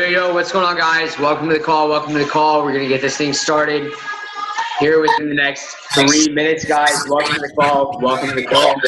Yo, what's going on, guys? Welcome to the call. We're going to get this thing started here within the next 3 minutes, guys. Welcome to the call.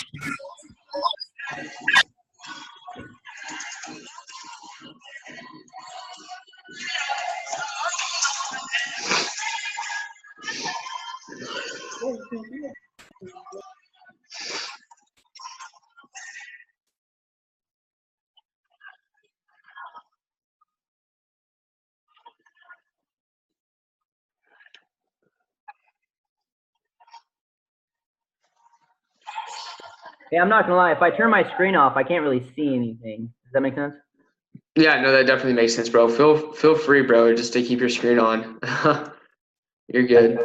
Hey, I'm not gonna lie. If I turn my screen off, I can't really see anything. Does that make sense? Yeah, no, that definitely makes sense, bro. Feel free, bro, just to keep your screen on. You're good.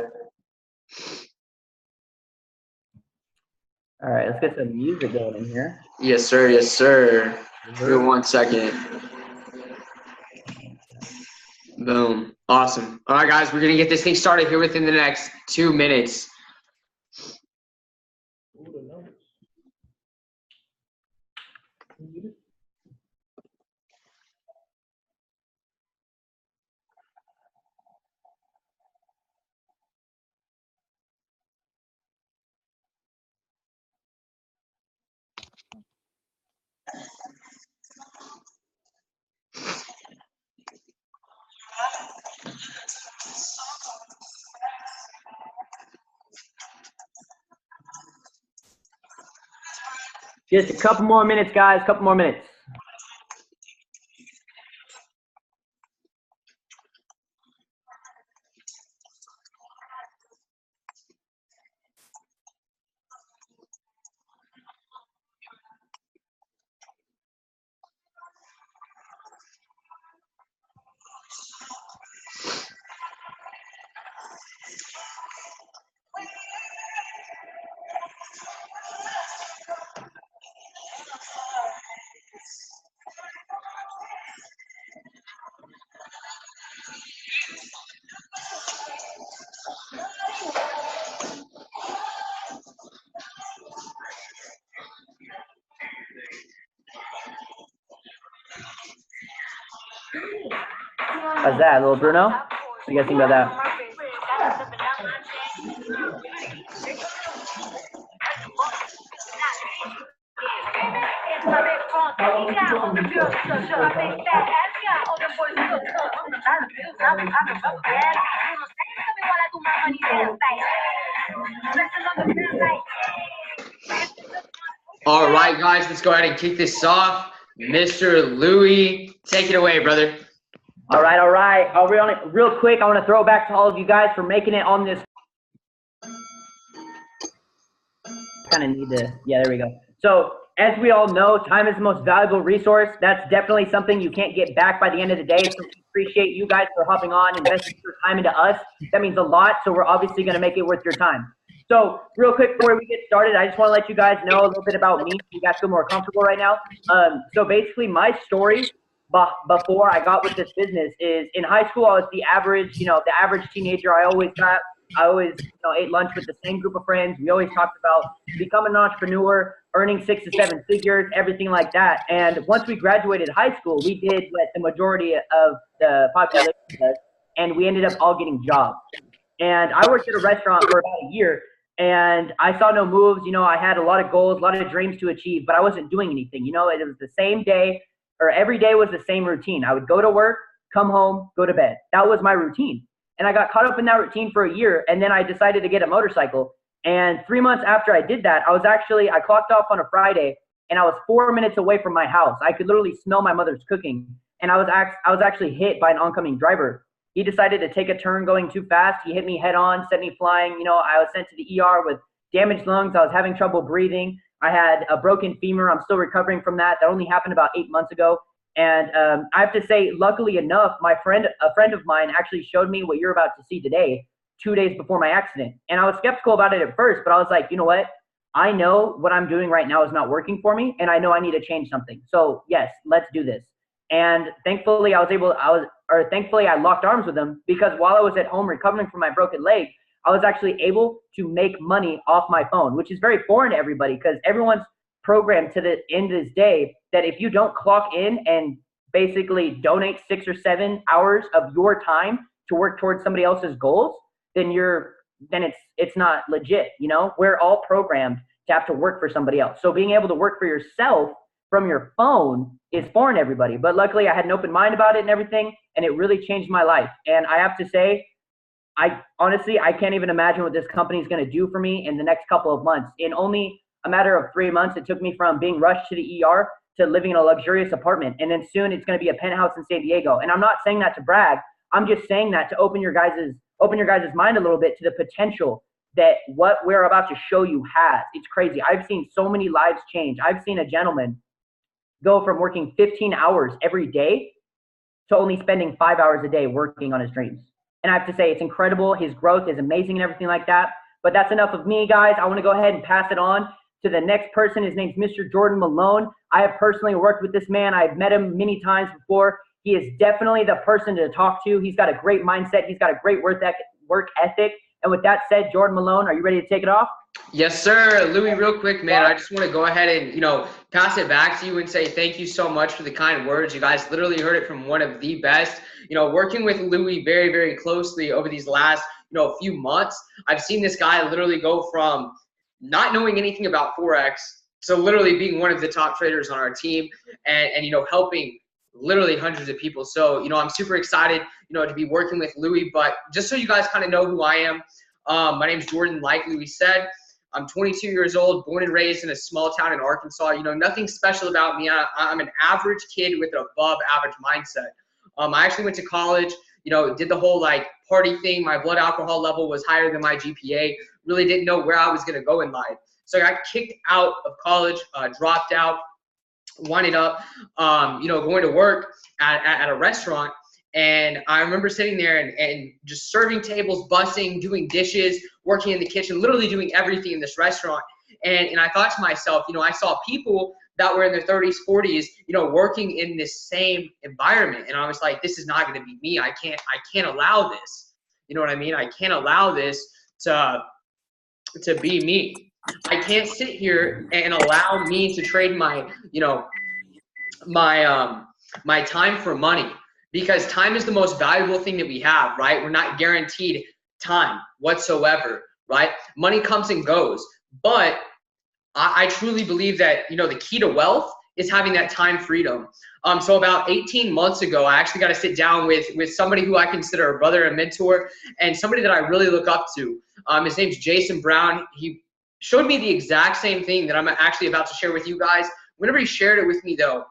All right, let's get some music going in here. Yes, sir. Give me 1 second. Boom. Awesome. All right, guys, we're going to get this thing started here within the next 2 minutes. Just a couple more minutes, guys. Couple more minutes. How's that, little Bruno? What do you guys think about that? All right, guys, let's go ahead and kick this off. Mr. Louie, take it away, brother. All right. Real quick, I want to throw it back to all of you guys for making it on this. Kind of need to, yeah, there we go. So as we all know, time is the most valuable resource. That's definitely something you can't get back by the end of the day. So we appreciate you guys for hopping on, investing your time into us. That means a lot. So we're obviously going to make it worth your time. So real quick before we get started, I just want to let you guys know a little bit about me. You guys feel more comfortable right now. So basically my story before I got with this business is in high school, I was the average teenager. I always ate lunch with the same group of friends. We always talked about becoming an entrepreneur, earning 6 to 7 figures, everything like that. And once we graduated high school, we did what the majority of the population does, and we ended up all getting jobs. And I worked at a restaurant for about a year, and I saw no moves. I had a lot of goals, a lot of dreams to achieve, but I wasn't doing anything. It was the same day, or every day was the same routine. I would go to work, come home, go to bed. That was my routine. And I got caught up in that routine for a year, and then I decided to get a motorcycle. And 3 months after I did that, I clocked off on a Friday, and I was 4 minutes away from my house. I could literally smell my mother's cooking. And I was actually hit by an oncoming driver. He decided to take a turn going too fast. He hit me head on, sent me flying. You know, I was sent to the ER with damaged lungs. I was having trouble breathing. I had a broken femur. I'm still recovering from that. That only happened about 8 months ago. And I have to say, luckily enough, a friend of mine actually showed me what you're about to see today, 2 days before my accident. And I was skeptical about it at first, but I was like, you know what? I know what I'm doing right now is not working for me, and I know I need to change something. So yes, let's do this. And thankfully, I locked arms with him, because while I was at home recovering from my broken leg, I was actually able to make money off my phone, which is very foreign to everybody, because everyone's programmed to the end of this day that if you don't clock in and basically donate 6 or 7 hours of your time to work towards somebody else's goals, then it's not legit. You know, we're all programmed to have to work for somebody else. So being able to work for yourself from your phone is foreign to everybody. But luckily, I had an open mind about it and everything, and it really changed my life. And I have to say, I can't even imagine what this company is going to do for me in the next couple of months. In only a matter of 3 months, it took me from being rushed to the ER to living in a luxurious apartment. And then soon it's going to be a penthouse in San Diego. And I'm not saying that to brag. I'm just saying that to open your guys' mind a little bit to the potential that what we're about to show you has. It's crazy. I've seen so many lives change. I've seen a gentleman go from working 15 hours every day to only spending 5 hours a day working on his dreams. And I have to say, it's incredible. His growth is amazing and everything like that. But that's enough of me, guys. I want to go ahead and pass it on to the next person. His name's Mr. Jordan Malone. I have personally worked with this man. I've met him many times before. He is definitely the person to talk to. He's got a great mindset. He's got a great work ethic. And with that said, Jordan Malone, are you ready to take it off? Yes, sir. Louis, real quick, man, I just want to go ahead and, pass it back to you and say thank you so much for the kind words. You guys literally heard it from one of the best. Working with Louis very, very closely over these last, few months, I've seen this guy literally go from not knowing anything about Forex to literally being one of the top traders on our team and helping literally hundreds of people. So, I'm super excited, to be working with Louis. But just so you guys kind of know who I am, my name's Jordan, like Louis said. I'm 22 years old, born and raised in a small town in Arkansas. Nothing special about me. I'm an average kid with an above average mindset. I actually went to college, did the whole party thing. My blood alcohol level was higher than my GPA. Really didn't know where I was going to go in life. So I got kicked out of college, dropped out, winded up, going to work at a restaurant. And I remember sitting there and just serving tables, bussing, doing dishes, working in the kitchen, literally doing everything in this restaurant. And I thought to myself, I saw people that were in their 30s, 40s, working in this same environment. And I was like, this is not going to be me. I can't allow this. You know what I mean? I can't allow this to be me. I can't sit here and allow me to trade my time for money. Because time is the most valuable thing that we have, right? We're not guaranteed time whatsoever, right? Money comes and goes. But I truly believe that, the key to wealth is having that time freedom. So about 18 months ago, I actually got to sit down with somebody who I consider a brother, a mentor, and somebody that I really look up to. His name's Jason Brown. He showed me the exact same thing that I'm actually about to share with you guys. Whenever he shared it with me, though,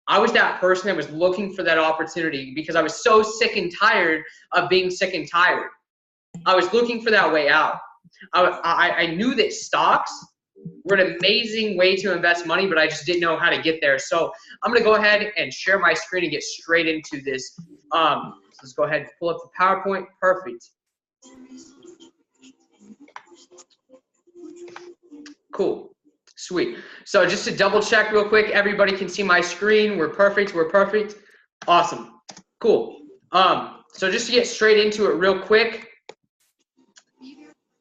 I was that person that was looking for that opportunity because I was so sick and tired of being sick and tired. I was looking for that way out. I knew that stocks were an amazing way to invest money, but I just didn't know how to get there. So I'm going to go ahead and share my screen and get straight into this. Let's go ahead and pull up the PowerPoint. Perfect. Cool. Sweet. So just to double check real quick, everybody can see my screen. We're perfect. We're perfect. Awesome. Cool. So just to get straight into it real quick,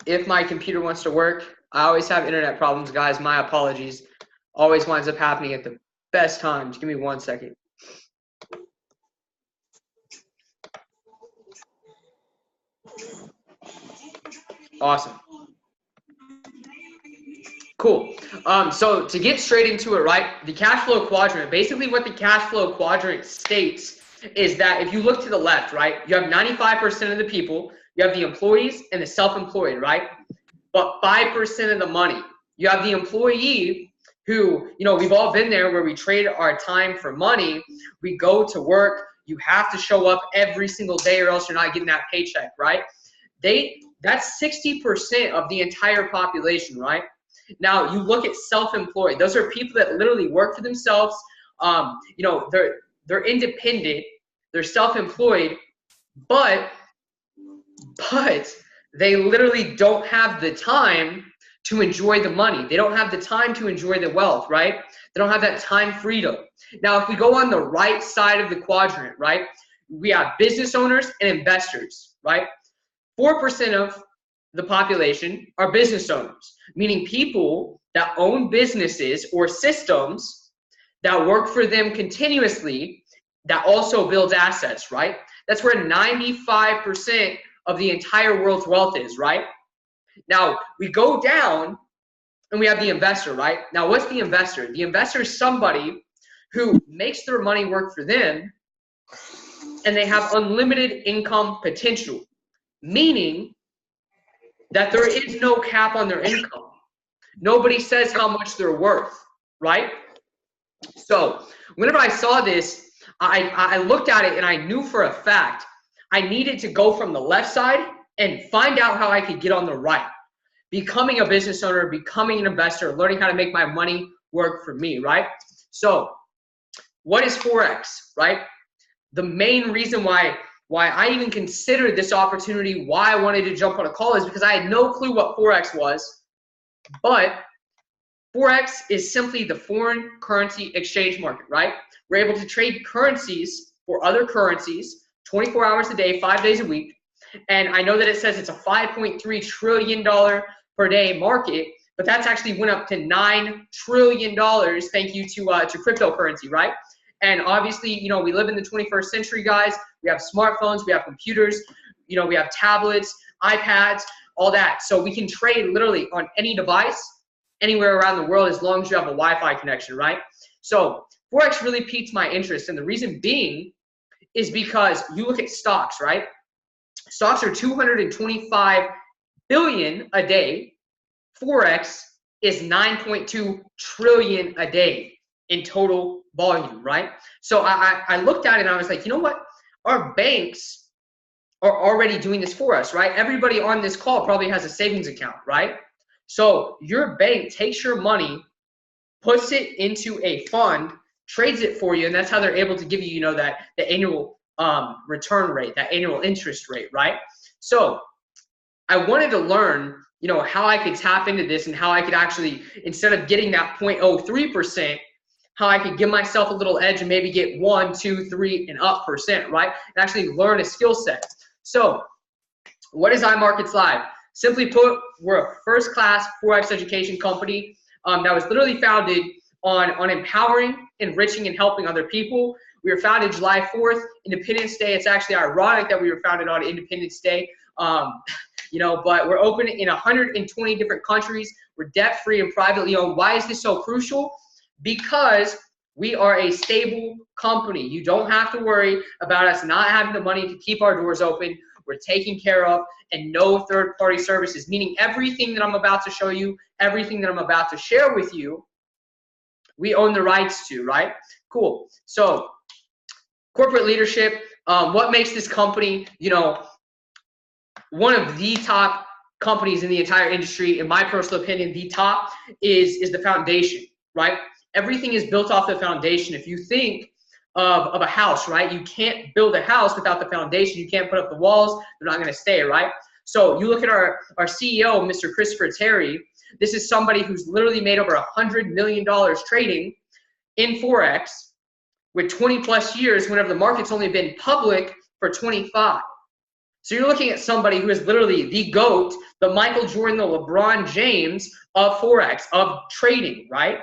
if my computer wants to work, I always have internet problems, guys. My apologies. Always winds up happening at the best times. Give me 1 second. Awesome. Cool. So to get straight into it, right, the cash flow quadrant, basically what the cash flow quadrant states is that if you look to the left, right, you have 95% of the people, you have the employees and the self-employed, right? But 5% of the money, you have the employee who, you know, we've all been there where we trade our time for money. We go to work. You have to show up every single day or else you're not getting that paycheck, right? That's 60% of the entire population, right? Now, you look at self-employed. Those are people that literally work for themselves. You know, they're independent. They're self-employed, but they literally don't have the time to enjoy the money. They don't have the time to enjoy the wealth, right? They don't have that time freedom. Now, if we go on the right side of the quadrant, right, we have business owners and investors, right? 4% of the population are business owners, meaning people that own businesses or systems that work for them continuously that also builds assets, right? That's where 95% of the entire world's wealth is, right? Now, we go down and we have the investor, right? Now, what's the investor? The investor is somebody who makes their money work for them and they have unlimited income potential, meaning that there is no cap on their income. Nobody says how much they're worth, right? So whenever I saw this, I looked at it and I knew for a fact I needed to go from the left side and find out how I could get on the right. Becoming a business owner, becoming an investor, learning how to make my money work for me, right? So what is Forex, right? The main reason why I even considered this opportunity, why I wanted to jump on a call is because I had no clue what Forex was. But Forex is simply the foreign currency exchange market, right? We're able to trade currencies for other currencies 24 hours a day, 5 days a week. And I know that it says it's a $5.3 trillion per day market, but that's actually went up to $9 trillion thank you to cryptocurrency, right? And obviously, you know, we live in the 21st century, guys. We have smartphones, we have computers, you know, we have tablets, iPads, all that. So we can trade literally on any device, anywhere around the world, as long as you have a Wi-Fi connection, right? So Forex really piqued my interest. And the reason being is because you look at stocks, right? Stocks are 225 billion a day. Forex is 9.2 trillion a day in total volume, right? So I looked at it and I was like, you know what? Our banks are already doing this for us, right? Everybody on this call probably has a savings account, right? So your bank takes your money, puts it into a fund, trades it for you, and that's how they're able to give you, you know, the annual return rate, that annual interest rate, right? So I wanted to learn, you know, how I could tap into this and how I could actually, instead of getting that 0.03%, how I could give myself a little edge and maybe get 1, 2, 3 and up %, right? And actually learn a skill set. So what is iMarkets Live? Simply put, we're a first-class Forex education company that was literally founded on empowering, enriching, and helping other people. We were founded July 4th, Independence Day. It's actually ironic that we were founded on Independence Day, you know, but we're open in 120 different countries. We're debt-free and privately owned. Why is this so crucial? Because we are a stable company. You don't have to worry about us not having the money to keep our doors open. We're taken care of, and no third-party services, meaning everything that I'm about to show you, everything that I'm about to share with you, we own the rights to, right? Cool. So corporate leadership, what makes this company, you know, one of the top companies in the entire industry, in my personal opinion, the top is the foundation, right? Everything is built off the foundation. If you think of a house, right? You can't build a house without the foundation. You can't put up the walls. They're not going to stay, right? So you look at our CEO, Mr. Christopher Terry. This is somebody who's literally made over $100 million trading in Forex with 20 plus years whenever the market's only been public for 25. So you're looking at somebody who is literally the GOAT, the Michael Jordan, the LeBron James of Forex, of trading, right?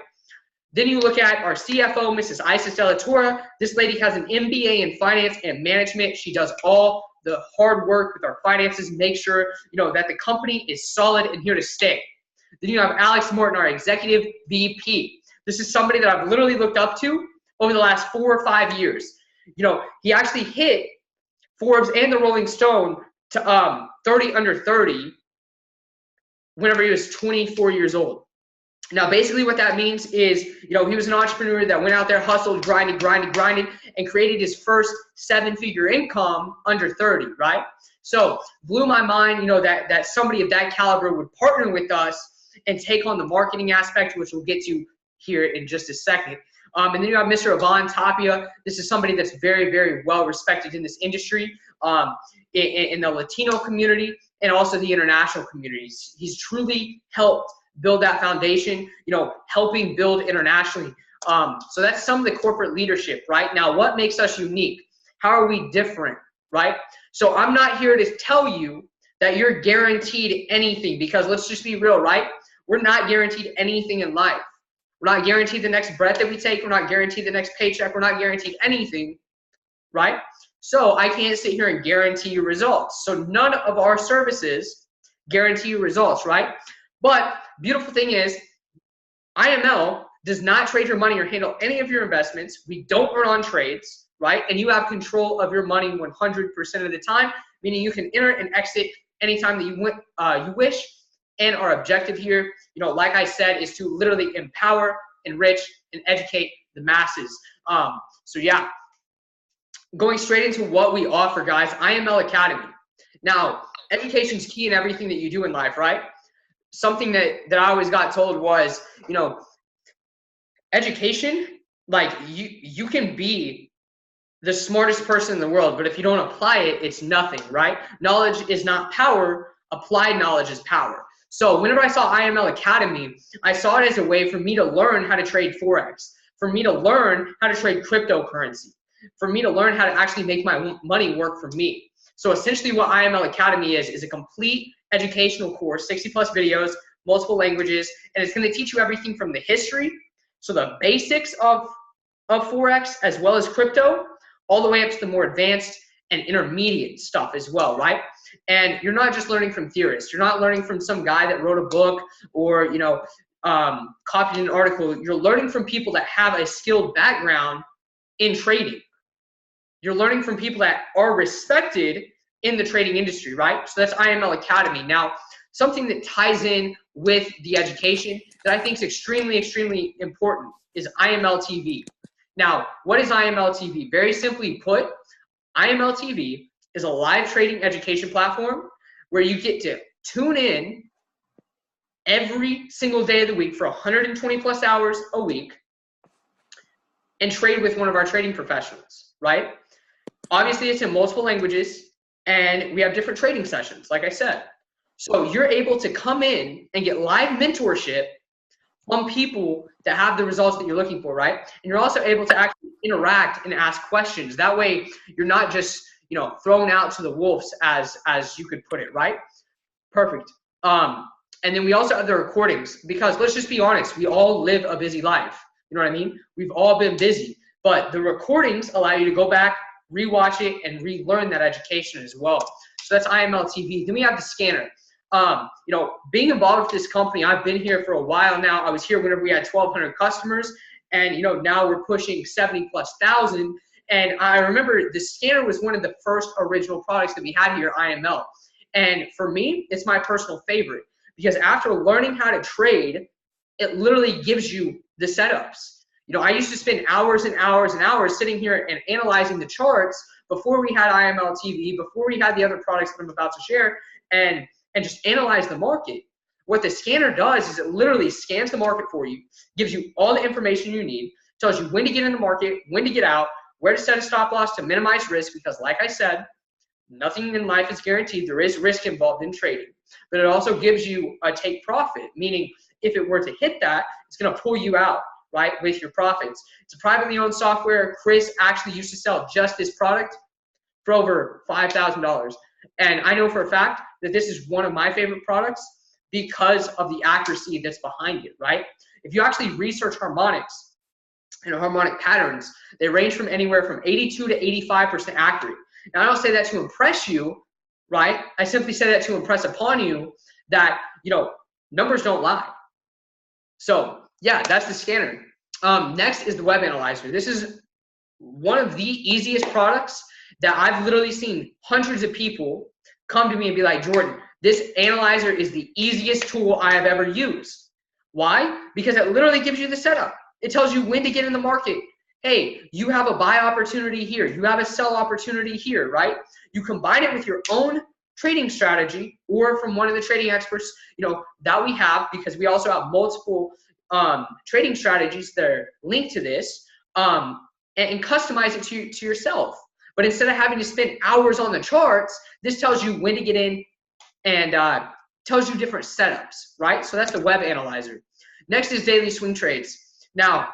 Then you look at our CFO, Mrs. Isis De La Torre. This lady has an MBA in finance and management. She does all the hard work with our finances, make sure, you know, that the company is solid and here to stay. Then you have Alex Morton, our executive VP. This is somebody that I've literally looked up to over the last 4 or 5 years. he actually hit Forbes and the Rolling Stone to 30 under 30 whenever he was 24 years old. Now, basically what that means is, he was an entrepreneur that went out there, hustled, grinded, and created his first 7-figure income under 30, right? So blew my mind, that somebody of that caliber would partner with us and take on the marketing aspect, which we'll get to here in just a second. And then you have Mr. Ivan Tapia. This is somebody that's very, very well respected in this industry, in the Latino community and also the international communities. He's truly helped build that foundation, helping build internationally. So that's some of the corporate leadership, right? Now, what makes us unique? How are we different, right? So I'm not here to tell you that you're guaranteed anything, because let's just be real, right? We're not guaranteed anything in life. We're not guaranteed the next breath that we take. We're not guaranteed the next paycheck. We're not guaranteed anything, right? So I can't sit here and guarantee you results. So none of our services guarantee you results, right? But beautiful thing is, IML does not trade your money or handle any of your investments. We don't earn on trades, right? And you have control of your money 100% of the time, meaning you can enter and exit anytime that you wish. And our objective here, like I said, is to literally empower, enrich, and educate the masses. So yeah, going straight into what we offer, guys, IML Academy. Now, education's key in everything that you do in life, right? Something that I always got told was, education, like you can be the smartest person in the world, but if you don't apply it, it's nothing, right? Knowledge is not power. Applied knowledge is power. So whenever I saw IML Academy, I saw it as a way for me to learn how to trade Forex, for me to learn how to trade cryptocurrency, for me to learn how to actually make my money work for me. So essentially what IML Academy is a complete educational course, 60 plus videos, multiple languages, and it's going to teach you everything from the history, so the basics of Forex as well as crypto, all the way up to the more advanced and intermediate stuff as well, right? And you're not just learning from theorists. You're not learning from some guy that wrote a book or, copied an article. You're learning from people that have a skilled background in trading. You're learning from people that are respected in the trading industry, right? So that's IML Academy. Now, something that ties in with the education that I think is extremely, extremely important is IML TV. Now, what is IML TV? Very simply put, IML TV is a live trading education platform where you get to tune in every single day of the week for 120 plus hours a week and trade with one of our trading professionals, right? Obviously, it's in multiple languages, and we have different trading sessions, like I said. So you're able to come in and get live mentorship from people that have the results that you're looking for, right? And you're also able to actually interact and ask questions. That way, you're not just, thrown out to the wolves, as you could put it, right? Perfect. And then we also have the recordings, because let's just be honest, we all live a busy life. You know what I mean? We've all been busy, but the recordings allow you to go back, rewatch it, and relearn that education as well. So that's IML TV. Then we have the scanner. Being involved with this company, I've been here for a while now. I was here whenever we had 1,200 customers, and now we're pushing 70,000+. And I remember the scanner was one of the first original products that we had here at IML. And for me, it's my personal favorite, because after learning how to trade, it literally gives you the setups. I used to spend hours and hours and hours sitting here and analyzing the charts before we had IML TV, before we had the other products that I'm about to share, and just analyze the market. What the scanner does is it literally scans the market for you, gives you all the information you need, tells you when to get in the market, when to get out, where to set a stop loss to minimize risk, because like I said, nothing in life is guaranteed. There is risk involved in trading. But it also gives you a take profit, meaning if it were to hit that, it's going to pull you out, right, with your profits. It's a privately owned software. Chris actually used to sell just this product for over $5,000. And I know for a fact that this is one of my favorite products because of the accuracy that's behind it, right? If you actually research harmonics and harmonic patterns, they range from anywhere from 82 to 85% accurate. Now, I don't say that to impress you, right? I simply say that to impress upon you that, numbers don't lie. So, yeah, that's the scanner. Next is the web analyzer. This is one of the easiest products that I've literally seen hundreds of people come to me and be like, Jordan, this analyzer is the easiest tool I have ever used. Why? Because it literally gives you the setup. It tells you when to get in the market. Hey, you have a buy opportunity here. You have a sell opportunity here, right? You combine it with your own trading strategy or from one of the trading experts, that we have, because we also have multiple trading strategies that are linked to this, and customize it to yourself. But instead of having to spend hours on the charts, this tells you when to get in and tells you different setups, right? So that's the web analyzer. Next is daily swing trades. Now,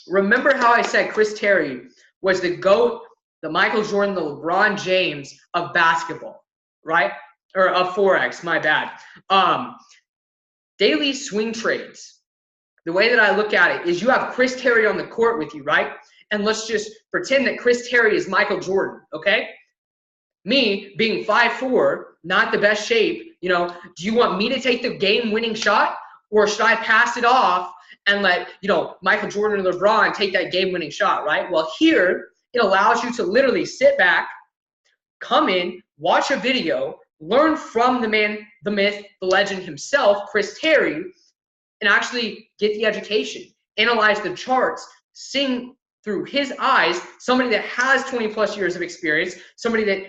remember how I said Chris Terry was the GOAT, the Michael Jordan, the LeBron James of basketball, right? Or of Forex, my bad. Daily swing trades. The way that I look at it is you have Chris Terry on the court with you, right? And let's just pretend that Chris Terry is Michael Jordan, okay? Me being 5'4", not the best shape, do you want me to take the game-winning shot, or should I pass it off and let, Michael Jordan or LeBron take that game-winning shot, right? Well, here, it allows you to literally sit back, come in, watch a video, learn from the man, the myth, the legend himself, Chris Terry, and actually get the education, analyze the charts, sing through his eyes, somebody that has 20 plus years of experience, somebody that,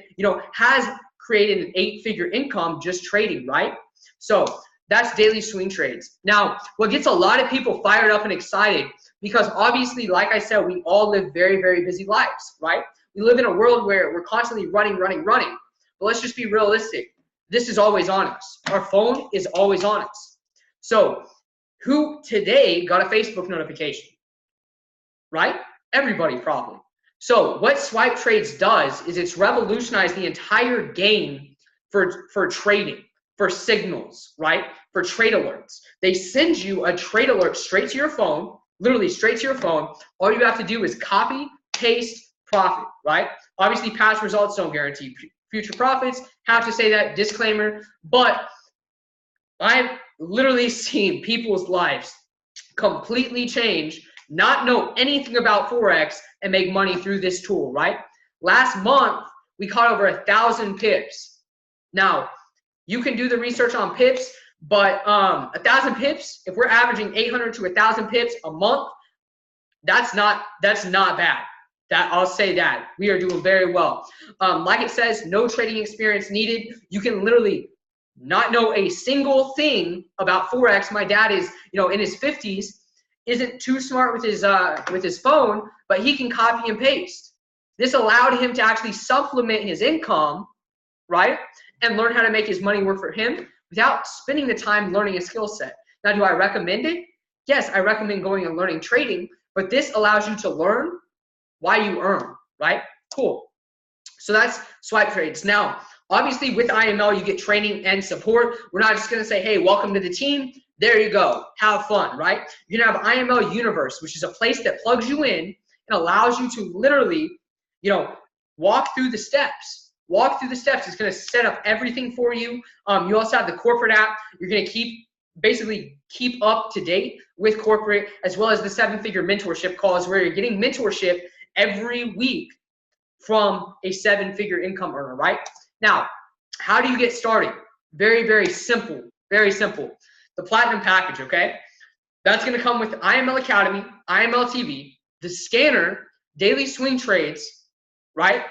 has created an 8-figure income just trading, right? So that's daily swing trades. Now, what gets a lot of people fired up and excited, because obviously, like I said, we all live very, very busy lives, right? We live in a world where we're constantly running. But let's just be realistic. This is always on us. Our phone is always on us. So who today got a Facebook notification, right? Everybody probably. So what Swipe Trades does is it's revolutionized the entire game for trading, for signals, right? For trade alerts. They send you a trade alert straight to your phone, literally straight to your phone. All you have to do is copy, paste, profit, right? Obviously, past results don't guarantee future profits. Have to say that, disclaimer. But I've literally seen people's lives completely change, not know anything about Forex, and make money through this tool, right? Last month, we caught over 1,000 pips. Now, you can do the research on pips, but 1,000 pips, if we're averaging 800 to 1,000 pips a month, that's not bad. I'll say that. We are doing very well. Like it says, no trading experience needed. You can literally not know a single thing about Forex. My dad is, in his 50s, isn't too smart with his phone, but he can copy and paste. This allowed him to actually supplement his income, right? And learn how to make his money work for him without spending the time learning a skill set. Now, do I recommend it? Yes, I recommend going and learning trading, but this allows you to learn why you earn, right? Cool. So that's Swipe Trades. Now, obviously with IML, you get training and support. We're not just going to say, hey, welcome to the team. There you go. Have fun, right? You're going to have IML Universe, which is a place that plugs you in and allows you to literally, walk through the steps. Walk through the steps. It's going to set up everything for you. You also have the corporate app. You're going to basically keep up to date with corporate, as well as the 7-figure mentorship calls, where you're getting mentorship every week from a 7-figure income earner, right? Now, how do you get started? Very, very simple. Very simple. The Platinum package, okay? That's going to come with IML Academy, IML TV, the scanner, daily swing trades, right?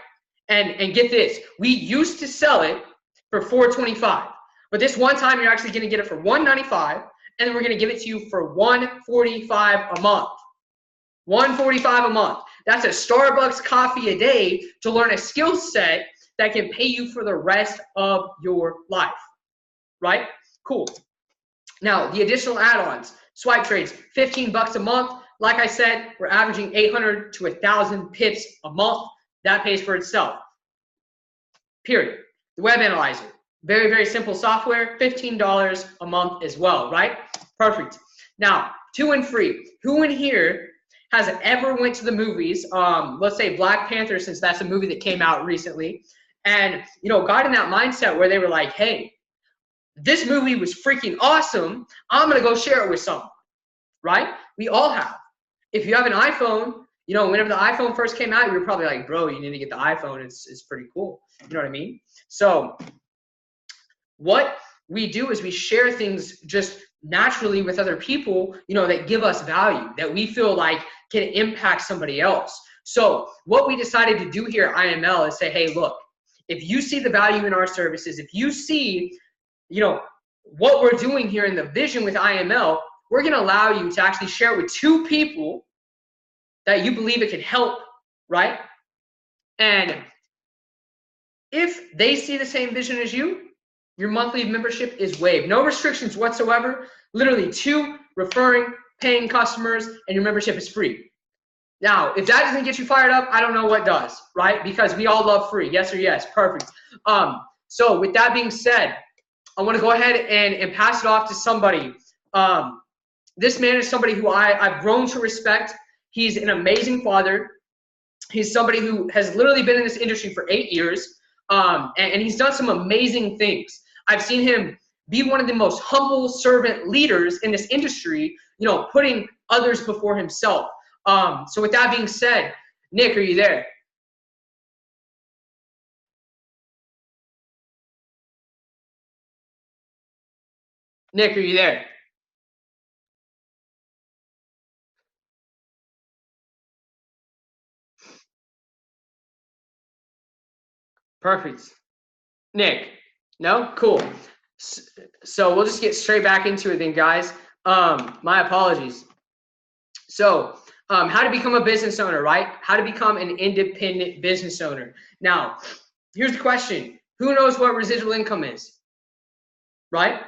And get this. We used to sell it for $425, but this one time you're actually going to get it for $195, and then we're going to give it to you for $145 a month. $145 a month. That's a Starbucks coffee a day to learn a skill set that can pay you for the rest of your life, right? Cool. Now, the additional add-ons, Swipe Trades, $15 a month. Like I said, we're averaging 800 to 1,000 pips a month. That pays for itself, period. The Web Analyzer, very, very simple software, $15 a month as well, right? Perfect. Now, 2 and free. Who in here has ever went to the movies, let's say Black Panther, since that's a movie that came out recently, and, got in that mindset where they were like, hey, this movie was freaking awesome. I'm going to go share it with someone, right? We all have. If you have an iPhone, You know, whenever the iPhone first came out, you were probably like, bro, you need to get the iPhone. It's pretty cool. You know what I mean? So what we do is we share things just naturally with other people, you know, that give us value, that we feel like can impact somebody else. So what we decided to do here at IML is say, hey, look, if you see the value in our services, if you see, you know, what we're doing here in the vision with IML, we're going to allow you to actually share it with 2 people that you believe it can help, right? And if they see the same vision as you, your monthly membership is waived. No restrictions whatsoever. Literally 2 referring, paying customers, and your membership is free. Now, if that doesn't get you fired up, I don't know what does, right? Because we all love free. Yes or yes. Perfect. So with that being said, I want to go ahead and pass it off to somebody. This man is somebody who I've grown to respect. He's an amazing father. He's somebody who has literally been in this industry for 8 years, and he's done some amazing things. I've seen him be one of the most humble servant leaders in this industry, you know, putting others before himself. So with that being said, Nick, are you there? Nick, are you there? Perfect. Nick, no? Cool. So we'll just get straight back into it then, guys. My apologies. So how to become a business owner, right? How to become an independent business owner. Now, here's the question. Who knows what residual income is, right?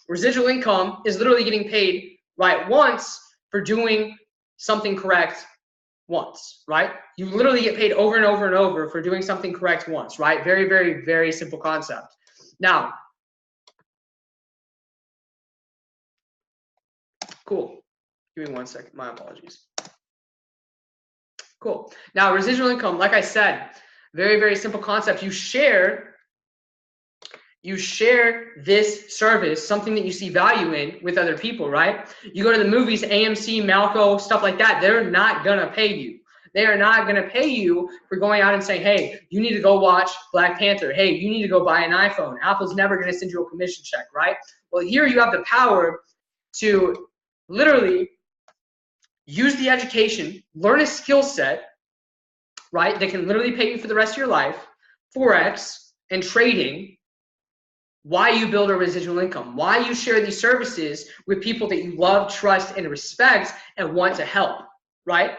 Residual income is literally getting paid, right, once for doing something correct once, right? You literally get paid over and over and over for doing something correct once, right? Very, very, very simple concept. Now, cool. Give me 1 second. My apologies. Cool. Now, residual income, like I said, very, very simple concept. You share this service, something that you see value in, with other people, right? You go to the movies, AMC, Malco, stuff like that. They're not going to pay you. They are not going to pay you for going out and saying, hey, you need to go watch Black Panther. Hey, you need to go buy an iPhone. Apple's never going to send you a commission check, right? Well, here you have the power to literally use the education, learn a skill set, right, that can literally pay you for the rest of your life, Forex and trading, why you build a residual income, why you share these services with people that you love, trust, and respect and want to help, right?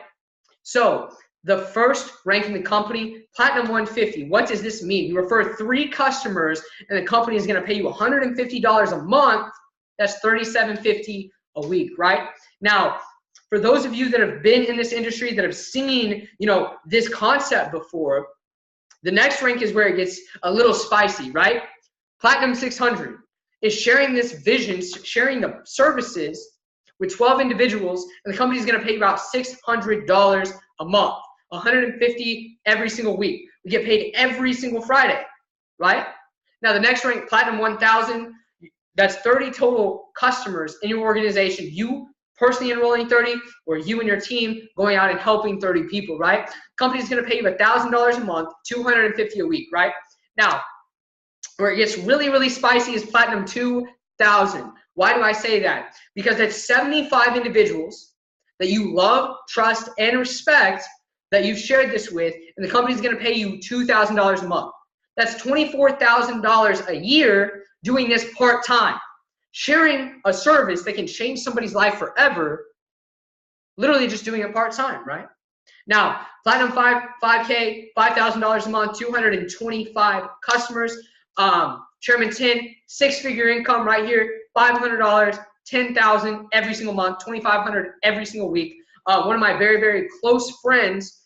So the first rank in the company, Platinum 150. What does this mean? You refer 3 customers and the company is going to pay you $150 a month. That's $37.50 a week, right? Now, for those of you that have been in this industry, that have seen, you know, this concept before, the next rank is where it gets a little spicy, right? Platinum 600 is sharing this vision, sharing the services with 12 individuals, and the company is going to pay you about $600 a month, $150 every single week. We get paid every single Friday, right? Now, the next rank, Platinum 1000, that's 30 total customers in your organization. You personally enrolling 30, or you and your team going out and helping 30 people, right? Company's going to pay you $1,000 a month, $250 a week, right? Now, where it gets really, really spicy is Platinum 2000. Why do I say that? Because that's 75 individuals that you love, trust, and respect that you've shared this with, and the company's going to pay you $2,000 a month. That's $24,000 a year doing this part-time. Sharing a service that can change somebody's life forever, literally just doing it part-time, right? Now, Platinum 5K, $5,000 a month, 225 customers. Chairman 10, 6-figure income right here, $500, $10,000 every single month, $2,500 every single week. One of my very, very close friends,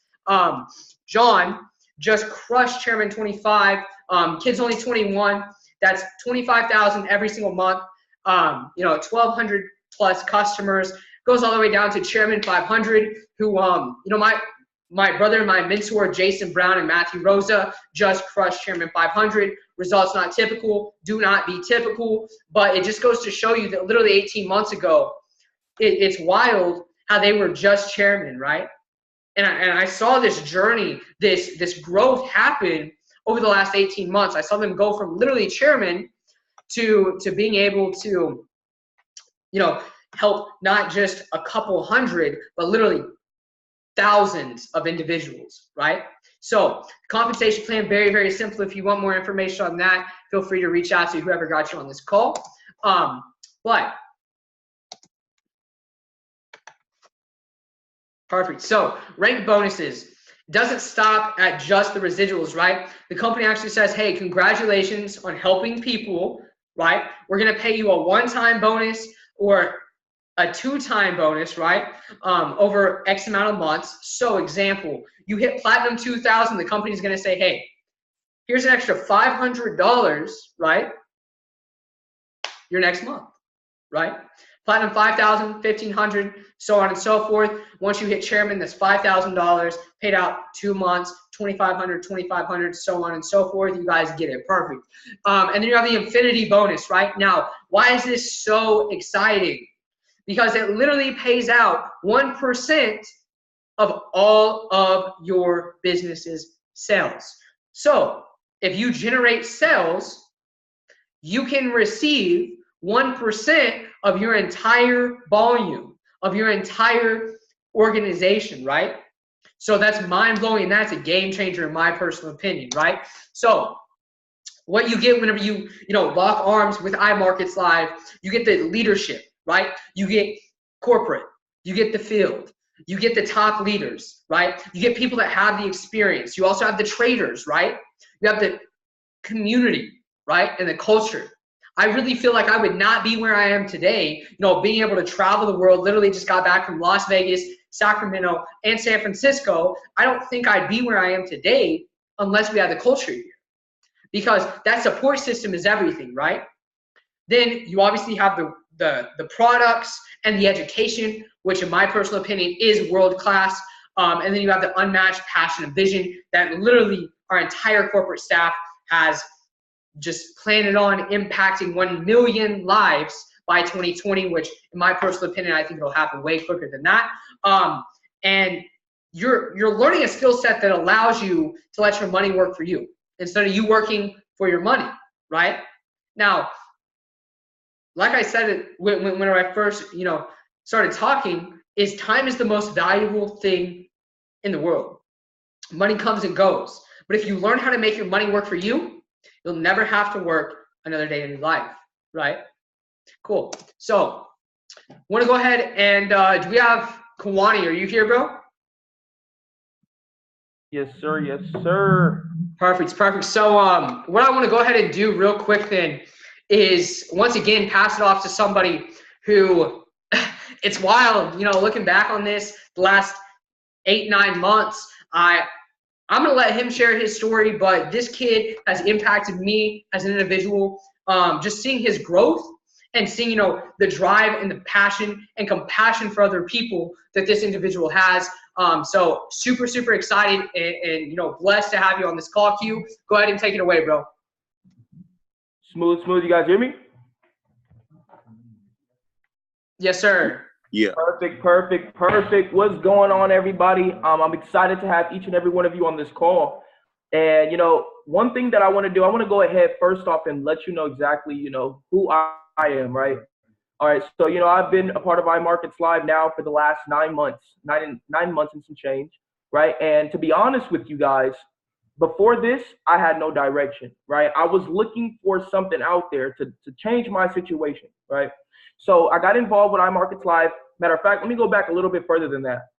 John, just crushed Chairman 25. Kid's only 21. That's $25,000 every single month. 1,200 plus customers. Goes all the way down to Chairman 500, who, my brother and my mentor, Jason Brown and Matthew Rosa, just crushed Chairman 500. Results not typical. Do not be typical. But it just goes to show you that literally 18 months ago, it's wild how they were just chairman, right? and I saw this journey, this growth happen over the last 18 months. I saw them go from literally chairman to being able to, help not just a couple hundred, but literally thousands of individuals, right? So compensation plan, very, very simple. If you want more information on that, feel free to reach out to whoever got you on this call. But perfect. So rank bonuses doesn't stop at just the residuals, right? The company actually says, hey, congratulations on helping people, right? We're going to pay you a one-time bonus or a two-time bonus, right? Over X amount of months. So example, you hit Platinum 2000, the company's going to say, hey, here's an extra $500, right? Your next month, right? Platinum 5,000, 1,500, so on and so forth. Once you hit chairman, that's $5,000 paid out 2 months, 2,500, 2,500, so on and so forth. You guys get it, perfect. And then you have the infinity bonus, right? Now, why is this so exciting? Because it literally pays out 1% of all of your business's sales. So if you generate sales, you can receive 1% of your entire volume, of your entire organization, right? So that's mind-blowing, and that's a game changer in my personal opinion, right? So what you get whenever you lock arms with iMarkets Live, you get the leadership, right? You get corporate, you get the field, you get the top leaders, right? You get people that have the experience. You also have the traders, right? You have the community, right? And the culture. I really feel like I would not be where I am today, being able to travel the world. Literally just got back from Las Vegas, Sacramento, and San Francisco. I don't think I'd be where I am today unless we had the culture here, because that support system is everything, right? Then you obviously have the products and the education, which in my personal opinion is world-class. And then you have the unmatched passion and vision that literally our entire corporate staff has just planted on impacting 1 million lives by 2020, which in my personal opinion, I think it'll happen way quicker than that. And you're learning a skill set that allows you to let your money work for you instead of you working for your money, right? Now, like I said when I first started talking, is time is the most valuable thing in the world. Money comes and goes, but if you learn how to make your money work for you, you'll never have to work another day in your life, right? Cool. So want to go ahead and do we have Quiani? Are you here, bro? Yes, sir. Yes, sir. Perfect. Perfect. So what I want to go ahead and do real quick then is once again pass it off to somebody who it's wild, looking back on this the last 8-9 months. I'm gonna let him share his story, but this kid has impacted me as an individual. Just seeing his growth and seeing the drive and the passion and compassion for other people that this individual has. So super excited and blessed to have you on this call, Q. Go ahead and take it away, bro. Smooth. You guys hear me? Yes, sir. Yeah. Perfect. What's going on, everybody? I'm excited to have each and every one of you on this call. And, one thing that I want to do, I want to go ahead first off and let you know exactly, who I am, right? All right. So, I've been a part of iMarkets Live now for the last 9 months, nine months and some change, right? And to be honest with you guys, before this, I had no direction, right? I was looking for something out there to change my situation, right? So I got involved with iMarkets Live. Matter of fact, let me go back a little bit further than that.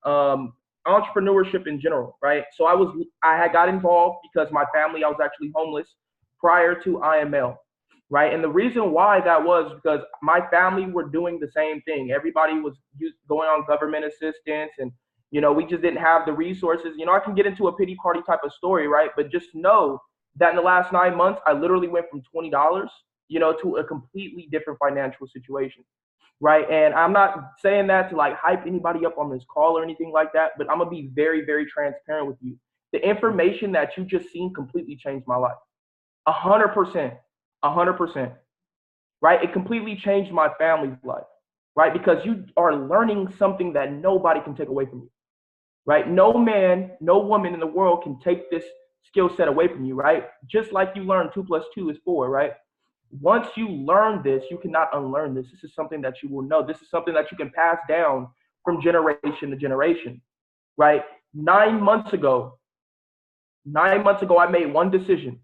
Entrepreneurship in general, right? So I had got involved because my family, I was actually homeless prior to IML, right? And the reason why that was because my family were doing the same thing. Everybody was going on government assistance, and we just didn't have the resources. I can get into a pity party type of story, right? But just know that in the last 9 months, I literally went from $20, to a completely different financial situation, right? And I'm not saying that to like hype anybody up on this call or anything like that, but I'm gonna be very, very transparent with you. The information that you just seen completely changed my life. 100%, right? It completely changed my family's life, right? Because you are learning something that nobody can take away from you. right? No man, no woman in the world can take this skill set away from you, right? Just like you learn 2 + 2 is 4, right? Once you learn this, you cannot unlearn this. This is something that you will know. This is something that you can pass down from generation to generation, right? 9 months ago, 9 months ago, I made one decision.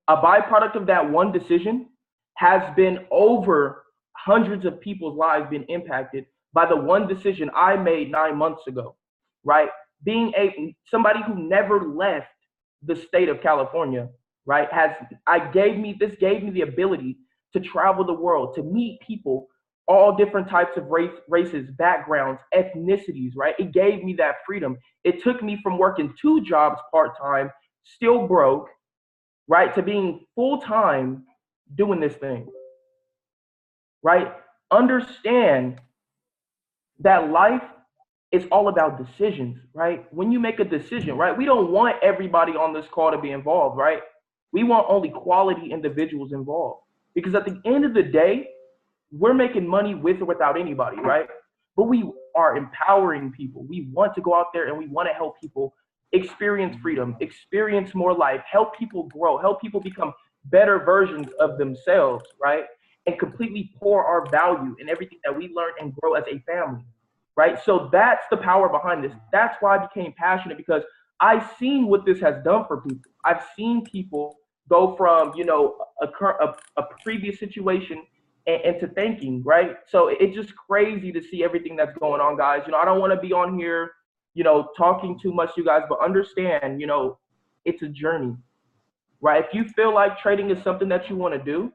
A byproduct of that one decision has been over hundreds of people's lives been impacted by the one decision I made 9 months ago, right? Being somebody who never left the state of California, right, this gave me the ability to travel the world, to meet people, all different types of races, backgrounds, ethnicities, right? It gave me that freedom. It took me from working 2 jobs part-time, still broke, right, to being full-time doing this thing, right? Understand that life is all about decisions, right? When you make a decision, right? We don't want everybody on this call to be involved, right? We want only quality individuals involved. Because at the end of the day, we're making money with or without anybody, right? But we are empowering people. We want to go out there and we want to help people experience freedom, experience more life, help people grow, help people become better versions of themselves, right? And completely pour our value in everything that we learn and grow as a family, right? So that's the power behind this. That's why I became passionate, because I've seen what this has done for people. I've seen people go from, a previous situation and to thinking, right? So it's just crazy to see everything that's going on, guys. I don't want to be on here, talking too much to you guys, but understand, it's a journey, right? If you feel like trading is something that you want to do,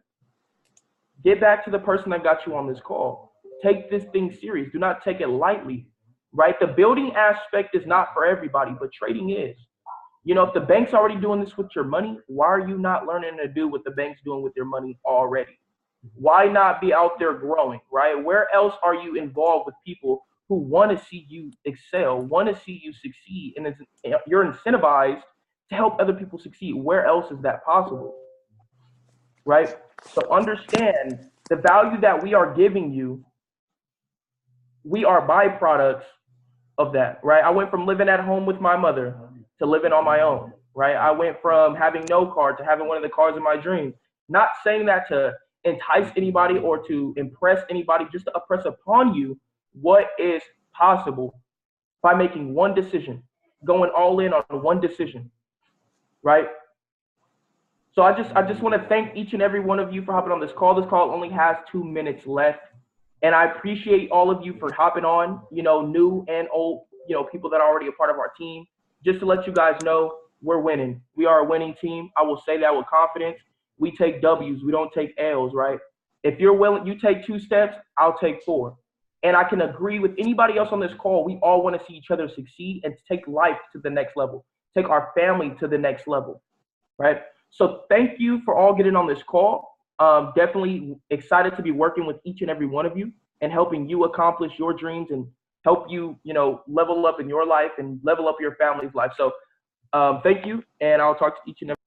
get back to the person that got you on this call. Take this thing serious. Do not take it lightly, right? The building aspect is not for everybody, but trading is. If the bank's already doing this with your money, why are you not learning to do what the bank's doing with your money already? Why not be out there growing, right? Where else are you involved with people who want to see you excel, want to see you succeed, and you're incentivized to help other people succeed? Where else is that possible, right? So understand the value that we are giving you. We are byproducts of that, right? I went from living at home with my mother to living on my own, right? I went from having no car to having one of the cars of my dreams. Not saying that to entice anybody or to impress anybody, just to impress upon you what is possible by making one decision, going all in on one decision, right? So I just want to thank each and every one of you for hopping on this call. This call only has 2 minutes left, and I appreciate all of you for hopping on, new and old, people that are already a part of our team. Just to let you guys know, we're winning. We are a winning team. I will say that with confidence. We take W's. We don't take L's, right? If you're willing, you take 2 steps, I'll take 4. And I can agree with anybody else on this call. We all want to see each other succeed and take life to the next level, take our family to the next level, right? So thank you for all getting on this call. Definitely excited to be working with each and every one of you and helping you accomplish your dreams and help you, level up in your life and level up your family's life. So thank you, and I'll talk to each and every